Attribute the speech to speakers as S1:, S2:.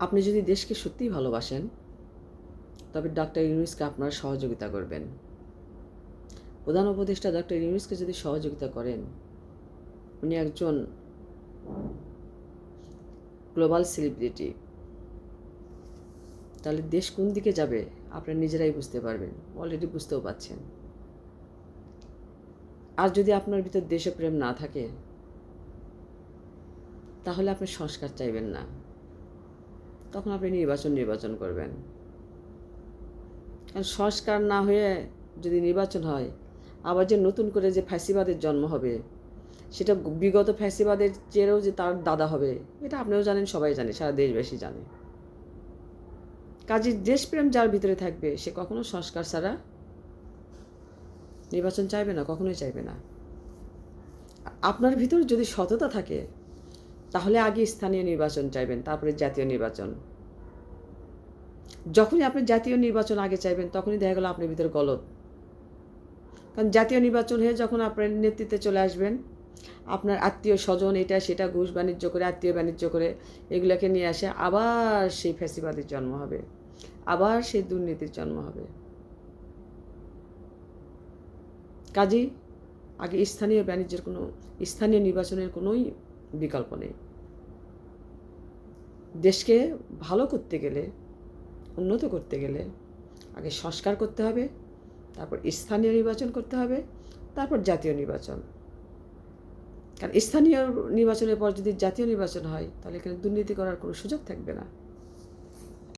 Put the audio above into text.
S1: আপনি যদি দেশকে সত্যিই ভালোবাসেন, তবে ডক্টর ইউনূসকে আপনারা সহযোগিতা করবেন। প্রধান উপদেষ্টা ডক্টর ইউনূসকে যদি সহযোগিতা করেন, উনি একজন গ্লোবাল সেলিব্রিটি, তাহলে দেশ কোন দিকে যাবে আপনারা নিজেরাই বুঝতে পারবেন, অলরেডি বুঝতেও পারছেন। আর যদি আপনার ভিতর দেশপ্রেম না থাকে, তাহলে আপনি সংস্কার চাইবেন না, তখন আপনি নির্বাচন করবেন। কারণ সংস্কার না হয়ে যদি নির্বাচন হয়, আবার যে নতুন করে যে ফ্যাসিবাদের জন্ম হবে, সেটা বিগত ফ্যাসিবাদের চেয়েও যে তার দাদা হবে, এটা আপনিও জানেন, সবাই জানে, সারা দেশবাসী জানে। কাজে দেশপ্রেম যার ভিতরে থাকবে, সে কখনো সংস্কার ছাড়া নির্বাচন চাইবে না, কখনোই চাইবে না। আপনার ভিতর যদি সততা থাকে, তাহলে আগে স্থানীয় নির্বাচন চাইবেন, তারপরে জাতীয় নির্বাচন। যখনই আপনি জাতীয় নির্বাচন আগে চাইবেন, তখনই দেখা গেল আপনার ভিতরে গলদ। কারণ জাতীয় নির্বাচন হয়ে যখন আপনার নেতৃত্বে চলে আসবেন, আপনার আত্মীয় স্বজন এটা সেটা ঘুষ বাণিজ্য করে, আত্মীয় বাণিজ্য করে এগুলোকে নিয়ে আসে, আবার সেই ফ্যাসিবাদের জন্ম হবে, আবার সেই দুর্নীতির জন্ম হবে। কাজেই আগে স্থানীয় নির্বাচনের কোনোই বিকল্প নেই। দেশকে ভালো করতে গেলে, উন্নত করতে গেলে আগে সংস্কার করতে হবে, তারপর স্থানীয় নির্বাচন করতে হবে, তারপর জাতীয় নির্বাচন। কারণ স্থানীয় নির্বাচনের পর যদি জাতীয় নির্বাচন হয়, তাহলে এখানে দুর্নীতি করার কোনো সুযোগ থাকবে না।